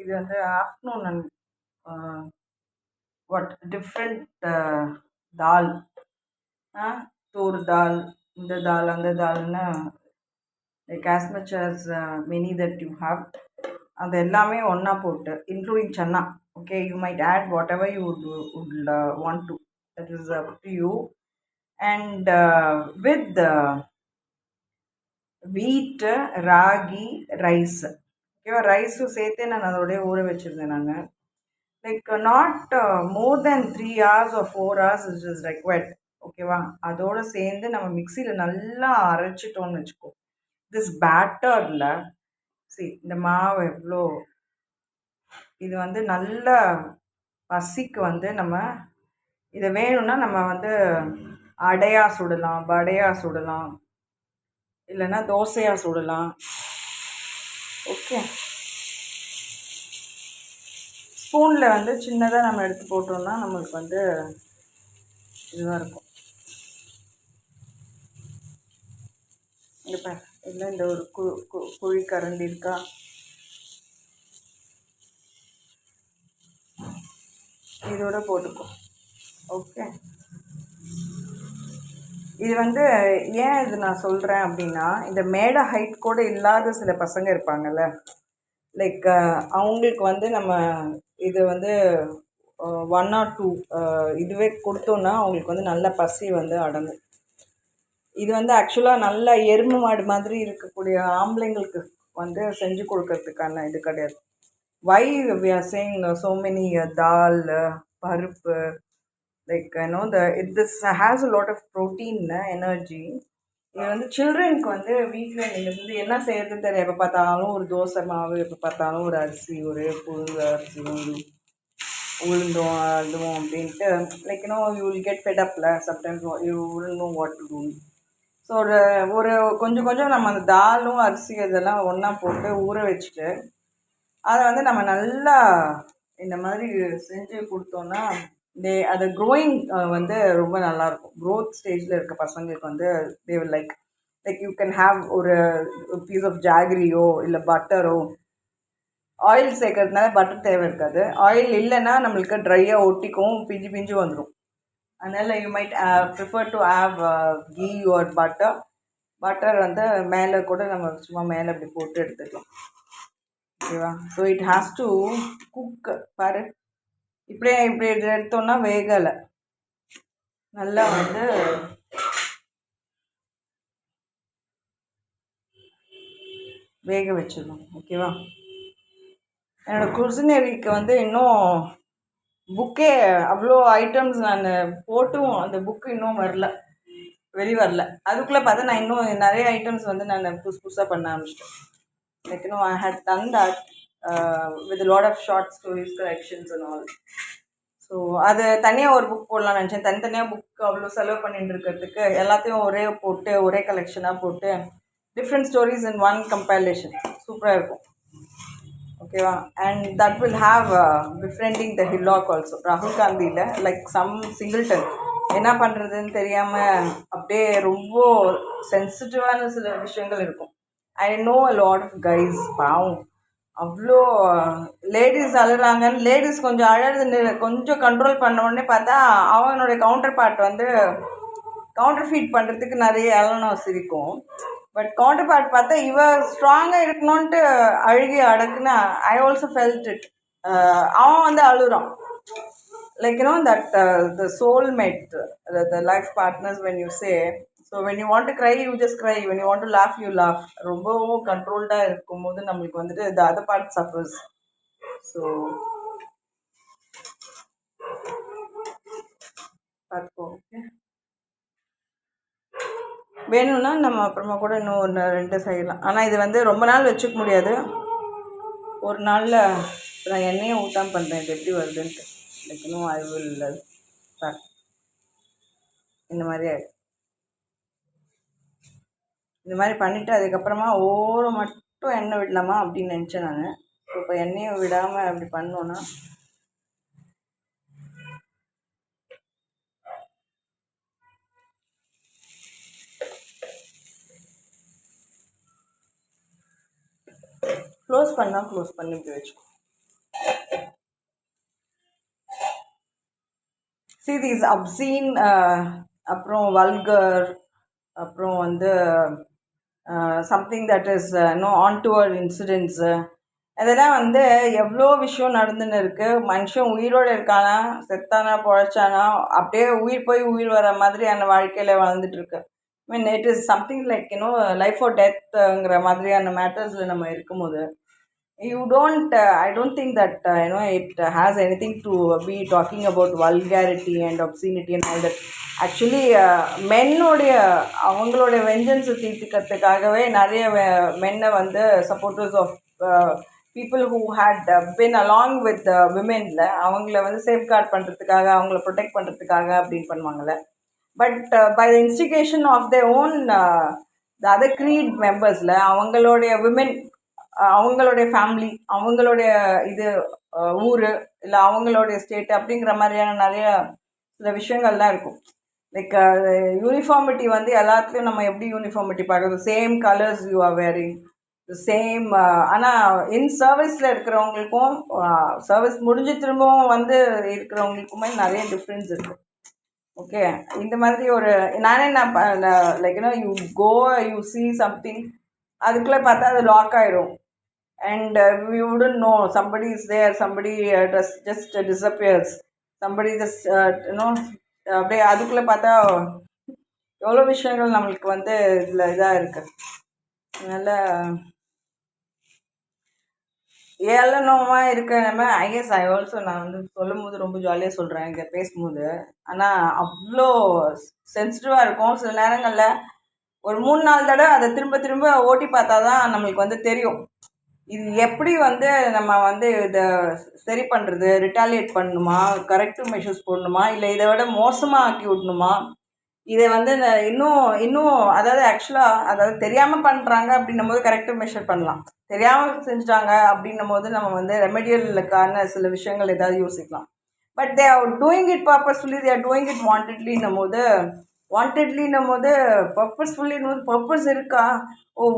இது வந்து afternoon and what different dal, tur dal, இந்த dal அந்த dalன்னு like as much as many that you have அது எல்லாமே ஒன்றா போட்டு including chana. Okay, you might add whatever you would want to, that is up to you. And with wheat, ragi, rice. ஓகேவா, ரைஸும் சேர்த்தே நான் அதோடய ஊற வச்சுருந்தேன். நாங்கள் like not more then 3 hours or 4 hours is required. ஓகேவா, அதோடு சேர்ந்து நம்ம மிக்சியில் நல்லா அரைச்சிட்டோன்னு வச்சுக்கோ. திஸ் பேட்டரில் இந்த மாவு எவ்வளோ, இது வந்து நல்ல பசிக்கு வந்து நம்ம இதை வேணும்னா நம்ம வந்து அடையாக சுடலாம், வடையாக சுடலாம், இல்லைன்னா தோசையாக சுடலாம். ஓகே, ஸ்பூனில் வந்து சின்னதாக நம்ம எடுத்து போட்டோம்னா நம்மளுக்கு வந்து இதுவாக இருக்கும். இப்போ இல்லை, இந்த ஒரு குழி கரண்டி இருக்கா, இதோட போட்டுக்கோ. ஓகே, இது வந்து ஏன் இது நான் சொல்கிறேன் அப்படின்னா, இந்த மேடை ஹைட் கூட இல்லாத சில பசங்க இருப்பாங்கல்ல, லைக் அவங்களுக்கு வந்து நம்ம இது வந்து 1 or 2 இதுவே கொடுத்தோன்னா அவங்களுக்கு வந்து நல்ல பசி வந்து அடங்கும். இது வந்து ஆக்சுவலாக நல்ல எருமை மாடு மாதிரி இருக்கக்கூடிய ஆம்பளைங்களுக்கு வந்து செஞ்சு கொடுக்கறதுக்கான இது கிடையாது. Why we are saying so many dal, பருப்பு, like this has a lot of protein, energy. இது வந்து சில்ட்ரனுக்கு வந்து வீட்டில் நீங்கள் வந்து என்ன செய்யறதுன்னு தெரியும். எப்போ பார்த்தாலும் ஒரு தோசை மாவு, எப்போ பார்த்தாலும் ஒரு அரிசி, ஒரு புழுங்க அரிசி உளுந்தோம் அதுவும் அப்படின்ட்டு like you will get fed அப்ல sometimes, you will know what to do. So ஒரு கொஞ்சம் கொஞ்சம் நம்ம அந்த தாலும் அரிசி இதெல்லாம் ஒன்றா போட்டு ஊற வச்சுட்டு அதை வந்து நம்ம நல்லா இந்த மாதிரி செஞ்சு கொடுத்தோன்னா அது க்ரோயிங் வந்து ரொம்ப நல்லாயிருக்கும். க்ரோத் ஸ்டேஜில் இருக்க பசங்களுக்கு வந்து they will like you can have ஒரு பீஸ் ஆஃப் ஜாகரியோ இல்லை பட்டரோ. ஆயில் சேர்க்கறதுனால பட்டர் தேவை இருக்காது. ஆயில் இல்லைன்னா நம்மளுக்கு ட்ரையாக ஒட்டிக்கும், பிஞ்சு பிஞ்சு வந்துடும். அதனால் you might prefer to have ghee or butter. Butter வந்து மேலே கூட நம்ம சும்மா மேலே அப்படி போட்டு எடுத்துக்கலாம். ஓகேவா, so it has to cook. பாரு, இப்படி எடுத்தோன்னா வேகலை, நல்லா வந்து வேக வச்சிடணும். ஓகேவா, என்னோடய குசினரிக்கு வந்து இன்னும் புக்கே அவ்வளோ ஐட்டம்ஸ் நான் போட்டும் அந்த புக்கு இன்னும் வெளிவரல. அதுக்குள்ளே பார்த்தா நான் இன்னும் நிறைய ஐட்டம்ஸ் வந்து நான் புதுசாக பண்ண ஆரம்பிச்சிட்டேன். Like I had done that with a lot of short stories collections and all. So அது தனியாக ஒரு புக் போடலாம்னு நினச்சேன். தனித்தனியாக புக் அவ்வளோ செலவு பண்ணிட்டு இருக்கிறதுக்கு எல்லாத்தையும் ஒரே கலெக்ஷனாக போட்டு different stories in one compilation சூப்பராக இருக்கும். ஓகேவா, and that will have befriending the hillock also. ராகுல் காந்தியில் லைக் சம் சிங்கிள்டன் என்ன பண்ணுறதுன்னு தெரியாமல் அப்படியே ரொம்ப சென்சிட்டிவான சில விஷயங்கள் இருக்கும். I know a lot of guys, பாவம் அவ்வளோ லேடிஸ் அழுறாங்கன்னு, லேடிஸ் கொஞ்சம் அழகுன்னு கொஞ்சம் கண்ட்ரோல் பண்ண உடனே பார்த்தா அவனுடைய கவுண்டர் பார்ட் வந்து கவுண்டர் ஃபீட் பண்ணுறதுக்கு நிறைய அழணும் சிரிக்கும். பட் கவுண்டர் பார்ட் பார்த்தா இவ ஸ்ட்ராங்காக இருக்கணும்ன்ட்டு அழுகி அடக்குன்னா ஐ ஆல்சோ ஃபெல்ட் இட். அவன் வந்து அழுறான். Like that the soulmate, the life partners, when you say, so when you want to cry you just cry, when you want to laugh you laugh. ரொம்ப கண்ட்ரோல்டாக இருக்கும்போது நம்மளுக்கு வந்துட்டு the other part suffers. So பார்த்துக்கோ. Okay, வேணும்னா நம்ம அப்புறமா கூட இன்னும் 1-2 செய்யலாம். ஆனால் இது வந்து ரொம்ப நாள் வச்சுக்க முடியாது. ஒரு நாளில் நான் எண்ணெயை ஊட்டாமல் பண்ணுறேன். இது எப்படி வருதுன்ட்டு இன்னும் ஐ வில் இந்த மாதிரி இந்த மாதிரி பண்ணிவிட்டு அதுக்கப்புறமா ஓரம் மட்டும் எண்ணெய் விடலாமா அப்படின்னு நினச்சேன் நான். ஸோ இப்போ எண்ணெயை விடாமல் அப்படி பண்ணோன்னா க்ளோஸ் பண்ணி இப்படி வச்சுக்கோ. see these obscene அப்புறம் வல்கர் அப்புறம் வந்து something that is no untoward இன்சிடென்ட்ஸு அதெல்லாம் வந்து எவ்வளோ விஷயம் நடந்துன்னு இருக்கு. மனுஷன் உயிரோடு இருக்கானா செத்தானா பொழைச்சானா அப்படியே உயிர் போய் உயிர் வர மாதிரியான வாழ்க்கையில் வாழ்ந்துட்டு இருக்கு. Mean it is something like life or டெத்துங்கிற மாதிரியான மேட்டர்ஸில் நம்ம இருக்கும்போது you don't I don't think that it has anything to be talking about vulgarity and obscenity and all that. Actually மென்னோடைய அவங்களுடைய வெஞ்சன்ஸை தீர்த்துக்கிறதுக்காகவே நிறைய மென்னை வந்து supporters of people who hate பின் அலாங் வித் விமென்ல அவங்கள வந்து சேஃப்கார்ட் பண்ணுறதுக்காக அவங்கள ப்ரொடெக்ட் பண்ணுறதுக்காக அப்படின்னு பண்ணுவாங்கள்ல. But by the instigation of the own the other creed மெம்பர்ஸில் அவங்களுடைய விமென் அவங்களுடைய ஃபேமிலி அவங்களுடைய இது ஊர் இல்லை அவங்களுடைய ஸ்டேட் அப்படிங்கிற மாதிரியான நிறைய சில விஷயங்கள்லாம் இருக்கும். லைக் யூனிஃபார்மிட்டி வந்து எல்லாத்துலேயும் நம்ம எப்படி யூனிஃபார்மிட்டி பார்க்குறது, same colours you are wearing same. ஆனால் இன் சர்வீஸில் இருக்கிறவங்களுக்கும் சர்வீஸ் முடிஞ்சு திரும்பவும் வந்து இருக்கிறவங்களுக்குமே நிறைய டிஃப்ரென்ஸ் இருக்குது. ஓகே, இந்த மாதிரி ஒரு நானே like you go you see something அதுக்குள்ளே பார்த்தா அது லாக் ஆயிரும். And we wouldn't know somebody is there, somebody just disappears, somebody just அப்படியே அதுக்குள்ளே பார்த்தா எவ்வளோ விஷயங்கள் நம்மளுக்கு வந்து இதில் இதாக இருக்குது. அதனால் ஏளனமாக இருக்க நம்ம ஐஎஸ் ஐ ஆல்சோ நான் வந்து சொல்லும் போது ரொம்ப ஜாலியாக சொல்கிறேன் இங்கே பேசும்போது. ஆனால் அவ்வளோ சென்சிட்டிவாக இருக்கும். சில நேரங்களில் ஒரு 3-4 தடவை அதை திரும்ப திரும்ப ஓட்டி பார்த்தா தான் நம்மளுக்கு வந்து தெரியும் இது எப்படி வந்து நம்ம வந்து இதை சரி பண்ணுறது, ரிட்டாலியேட் பண்ணணுமா, கரெக்டிவ் மெஷர்ஸ் போடணுமா, இல்லை இதை விட மோசமாக ஆக்கி விடணுமா, இதை வந்து இன்னும் இன்னும் அதாவது ஆக்சுவலாக அதாவது தெரியாமல் பண்ணுறாங்க அப்படின்னும் போது கரெக்டிவ் மெஷர் பண்ணலாம். தெரியாமல் செஞ்சுட்டாங்க அப்படின்னும் போது நம்ம வந்து ரெமெடியலுக்கான சில விஷயங்கள் ஏதாவது யோசிக்கலாம். But they are doing it purposefully, they are doing it வாண்டட்லின்னும் போது பர்பஸ்ஃபுல்லின்னு போது பர்பஸ் இருக்கா,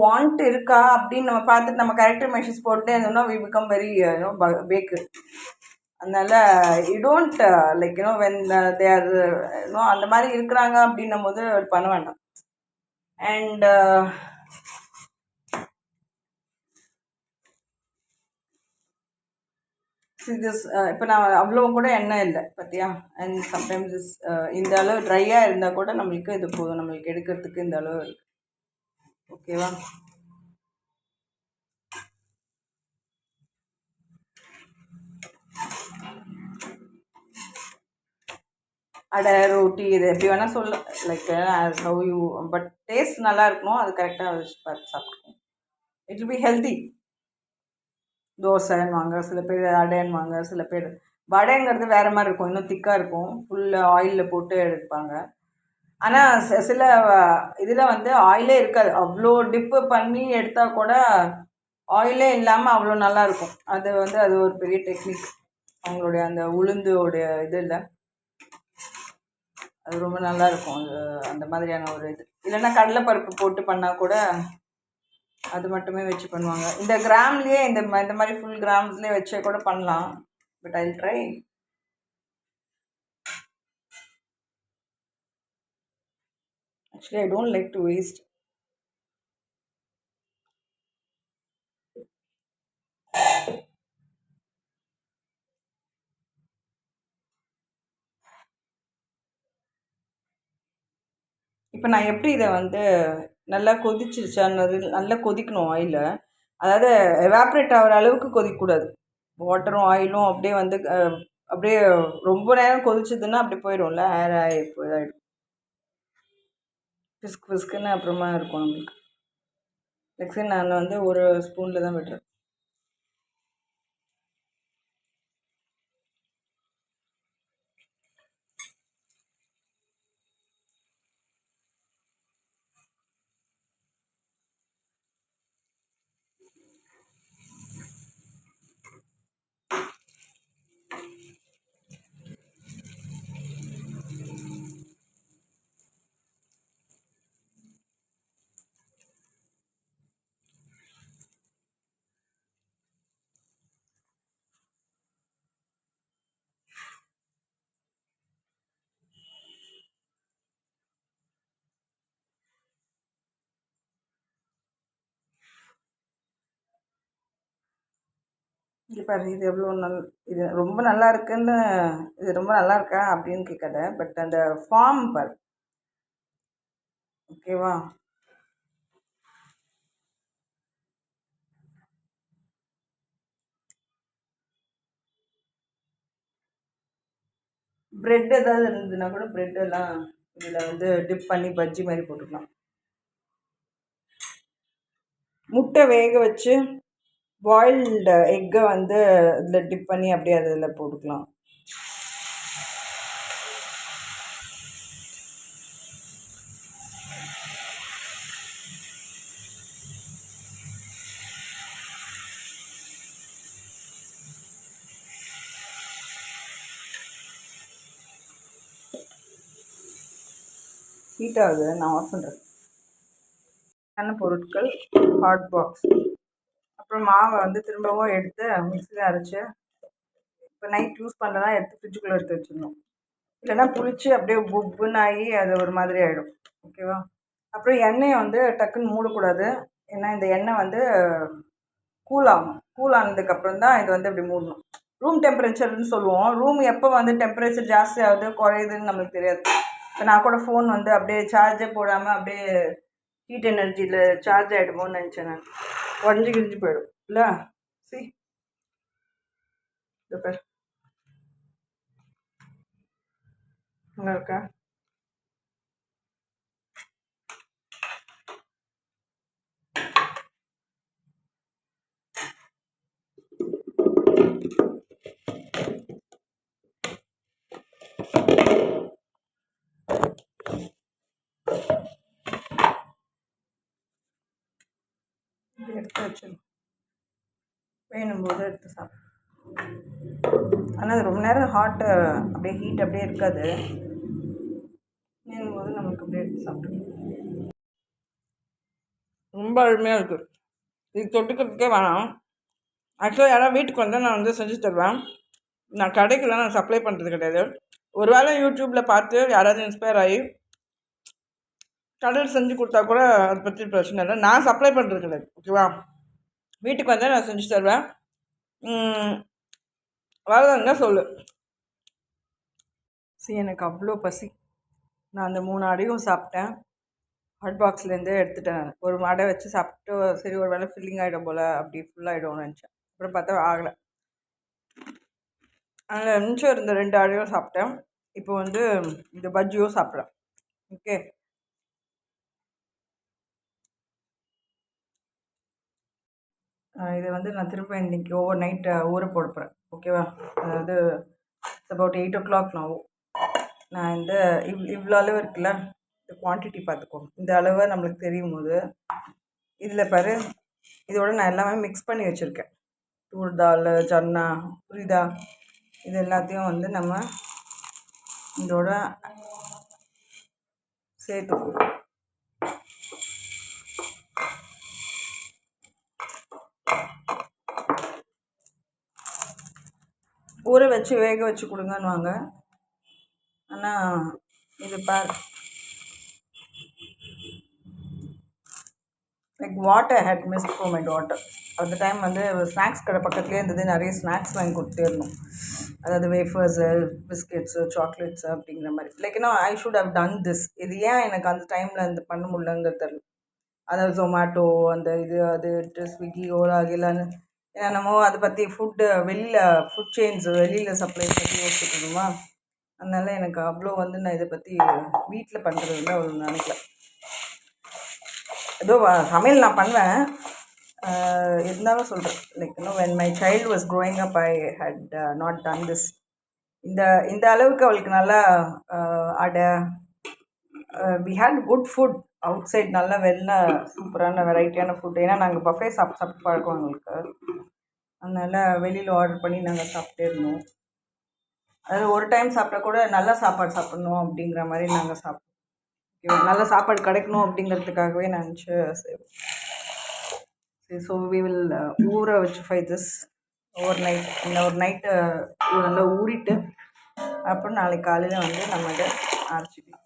வாண்ட் இருக்கா அப்படின்னு நம்ம பார்த்துட்டு நம்ம கரெக்டிவ் மெஷர்ஸ் போட்டு இருந்தோம்னா வி பிகம் வெரி பேக்கு. அதனால you don't like when they are அந்த மாதிரி இருக்கிறாங்க அப்படின்னும் போது பண்ண வேண்டாம். அண்ட் this இப்போ நான் அவ்வளோ கூட எண்ணெய் இல்லை பார்த்தியா. அண்ட் சம்டைம்ஸ் இந்த அளவு ட்ரையாக இருந்தால் கூட நம்மளுக்கு இது போதும், நம்மளுக்கு எடுக்கிறதுக்கு இந்த அளவு இருக்குது. ஓகேவா? அடை ரொட்டி இது எப்படி வேணால் சொல்ல, like how you, but taste நல்லா இருக்கணும், அது கரெக்டாக வச்சு பார்த்து சாப்பிட்ருக்கோம். It will be healthy. தோசைன்னுவாங்க சில பேர், அடைன்னுவாங்க சில பேர். வடைங்கிறது வேறு மாதிரி இருக்கும், இன்னும் திக்காக இருக்கும், ஃபுல்லாக ஆயிலில் போட்டு எடுப்பாங்க. ஆனால் சில இதில் வந்து ஆயிலே இருக்காது, அவ்வளோ டிப்பு பண்ணி எடுத்தால் கூட ஆயிலே இல்லாமல் அவ்வளோ நல்லாயிருக்கும். அது வந்து அது ஒரு பெரிய டெக்னிக் அவங்களுடைய அந்த உளுந்தோடைய இது இல்லை, அது ரொம்ப நல்லாயிருக்கும். அது அந்த மாதிரியான ஒரு இது இல்லைன்னா கடலைப்பருப்பு போட்டு பண்ணால் கூட அது மட்டுமே வச்சு பண்ணுவாங்க. இந்த கிராம்லேயே இந்த மாதிரி ஃபுல் கிராம்ஸ்லேயே வச்சே கூட பண்ணலாம். But I will try. Actually I don't like to waste. இப்போ நான் எப்படி இதை வந்து நல்லா கொதிச்சிருச்சான்னு நல்லா கொதிக்கணும் ஆயிலில், அதாவது எவாப்ரேட் ஆகிற அளவுக்கு கொதிக்கக்கூடாது. வாட்டரும் ஆயிலும் அப்படியே வந்து அப்படியே ரொம்ப நேரம் கொதிச்சதுன்னா அப்படி போயிடும்ல, ஏர் ஆகி இதாகிடும், பிஸ்கு பிஸ்குன்னு அப்புறமா இருக்கும் நம்மளுக்கு. நெக்ஸ்ட் நான் வந்து ஒரு ஸ்பூனில் தான் விடுறேன். இது பாரு, இது எவ்வளோ இது ரொம்ப நல்லா இருக்குன்னு, இது ரொம்ப நல்லா இருக்கா அப்படின்னு கேட்காத, பட் அந்த ஃபார்ம் பாரு. ஓகேவா? பிரெட் ஏதாவது இருந்ததுன்னா கூட பிரெட் எல்லாம் இதில் வந்து டிப் பண்ணி பஜ்ஜி மாதிரி போட்டுக்கலாம். முட்டை வேக வச்சு பாயில்டு எக்கை வந்து இதில் டிப் பண்ணி அப்படியே அதில் போட்டுக்கலாம். ஹீட் ஆகுது, நான் ஆஃப் பண்ணுறேன். பொருட்கள் ஹாட் பாக்ஸ். அப்புறம் மாவை வந்து திரும்பவும் எடுத்து மிக்சியில் அரைச்சி, இப்போ நைட் யூஸ் பண்ணுறதா எடுத்து ஃப்ரிட்ஜுக்குள்ளே எடுத்து வச்சிடணும். இல்லைன்னா புளிச்சு அப்படியே புப்புன்னு ஆகி அது ஒரு மாதிரி ஆகிடும். ஓகேவா? அப்புறம் எண்ணெயை வந்து டக்குன்னு மூடக்கூடாது. ஏன்னா இந்த எண்ணெய் வந்து கூல் ஆகும். கூல் ஆனதுக்கப்புறம் தான் இது வந்து இப்படி மூடணும். ரூம் டெம்பரேச்சர்னு சொல்லுவோம். ரூம் எப்போ வந்து டெம்பரேச்சர் ஜாஸ்தி ஆகுது குறையுதுன்னு நம்மளுக்கு தெரியாது. இப்போ நான் கூட ஃபோன் வந்து அப்படியே சார்ஜே போடாமல் அப்படியே ஹீட் எனர்ஜியில் சார்ஜ் ஆகிடுமோன்னு நினச்சேன். நான் உடஞ்சி கிழிஞ்சு போயிடும் இல்லை? சி இந்த பேர் நல்லா இருக்கா? எடுத்து வச்சு வேணும்போது எடுத்து சாப்பிடும். ஆனால் அது ரொம்ப நேரம் ஹாட்டு அப்படியே ஹீட் அப்படியே இருக்காது. வேணும்போது நமக்கு அப்படியே எடுத்து சாப்பிடும். ரொம்ப அருமையாக இருக்குது. இது தொட்டுக்கிறதுக்கே வேணாம். ஆக்சுவலாக யாராவது வீட்டுக்கு வந்தால் நான் வந்து செஞ்சு தருவேன். நான் கடைக்கெல்லாம் நான் சப்ளை பண்ணுறது கிடையாது. ஒரு வேளை யூடியூப்பில் பார்த்து யாராவது இன்ஸ்பயர் ஆகி கடையில் செஞ்சு கொடுத்தா கூட அதை பற்றி பிரச்சனை இல்லை. நான் சப்ளை பண்ணுறது கிடையாது. ஓகேவா? வீட்டுக்கு வந்தால் நான் செஞ்சு தருவேன். வரதுன்னா சொல்லு. சரி, எனக்கு அவ்வளோ பசி. நான் அந்த 3 அடையும் சாப்பிட்டேன். ஹாட் பாக்ஸ்லேருந்தே எடுத்துட்டேன். நான் ஒரு அடை வச்சு சாப்பிட்டு சரி ஒரு வேளை ஃபில்லிங் ஆகிடும் போல், அப்படி ஃபுல்லாகிடும்னு நினச்சேன். அப்புறம் பார்த்தா ஆகலை. அதில் மிச்சம் இருந்த 2 அடையும் சாப்பிட்டேன். இப்போ வந்து இந்த பஜ்ஜியும் சாப்பிட்றேன். ஓகே, இதை வந்து நான் திரும்ப இன்றைக்கி ஓவர் நைட் ஊற போட போகிறேன். ஓகேவா? அதாவது அபவுட் 8 o'clock நான் இந்த இவ்வளோ அளவு இருக்குல்ல, இந்த குவான்டிட்டி பார்த்துக்கோ. இந்த அளவை நம்மளுக்கு தெரியும் போது இதில் பாரு, இதோட நான் எல்லாமே மிக்ஸ் பண்ணி வச்சுருக்கேன். தூர் தால், சன்னா, புரியுதா? இது எல்லாத்தையும் வந்து நம்ம இதோட சேர்த்துக்கோ. ஊற வச்சு வேக வச்சு கொடுங்கன்னு வாங்க. ஆனால் இது பார், like what I had missed for my daughter. அந்த டைம் வந்து ஸ்நாக்ஸ் கடை பக்கத்துலேயே இருந்தது. நிறைய ஸ்நாக்ஸ் வாங்கி கொடுத்துட்டே இருந்தோம். அதாவது வேஃபர்ஸு, பிஸ்கெட்ஸு, சாக்லேட்ஸு அப்படிங்கிற மாதிரி. Like I should have done this. இது ஏன் எனக்கு அந்த டைமில் அந்த பண்ண முடியலங்கிறது தெரியல. அதாவது ஜொமேட்டோ அந்த இது அது ஸ்விக்கி, ஓலா கிலான்னு என்னென்னமோ அதை பற்றி ஃபுட்டு வெளியில் ஃபுட் செயின்ஸ் வெளியில் சப்ளை பற்றி யோசிச்சுட்டு இருந்தோமா. அதனால எனக்கு அவ்வளோ வந்து நான் இதை பற்றி வீட்டில் பண்ணுறது வந்து அவ்வளோ நினைக்கல. ஏதோ சமையல் நான் பண்ணுவேன், இருந்தாலும் சொல்கிறேன். Like when my child was growing up I had not done this. இந்த இந்த அளவுக்கு அவளுக்கு நல்லா அடை, we had good food outside. நல்லா சூப்பரான வெரைட்டியான ஃபுட். ஏன்னா நாங்கள் பஃபே சாப்பிட்டு பழக்கம் எங்களுக்கு. அதனால் வெளியில் ஆர்டர் பண்ணி நாங்கள் சாப்பிட்டே இருந்தோம். அதாவது ஒரு டைம் சாப்பிட்டா கூட நல்ல சாப்பாடு சாப்பிட்ணும் அப்படிங்கிற மாதிரி நாங்கள் சாப்பிட்டோம். நல்ல சாப்பாடு கிடைக்கணும் அப்படிங்கிறதுக்காகவே நினச்சி செய்வோம். சரி, ஸோ வி வில் ஊற வச்சு ஃபை திஸ் ஓவர் நைட். இந்த ஒரு நைட்டு நல்லா ஊறிட்டு அப்புறம் நாளைக்கு காலையில் வந்து நம்ம இதை அரைச்சிக்கலாம்.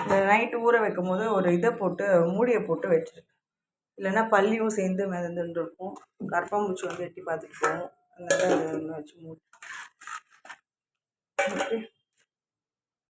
இந்த நைட்டு ஊற வைக்கும் போது ஒரு இதை போட்டு மூடியை போட்டு வச்சிரு. இல்லைன்னா பல்லியும் சேர்ந்து மிதந்துட்டு இருக்கும். கரப்பான்பூச்சி வந்து எட்டி பார்த்துட்டு போகும். அதனால அதை ஒன்று வச்சு மூடி. ஓகே.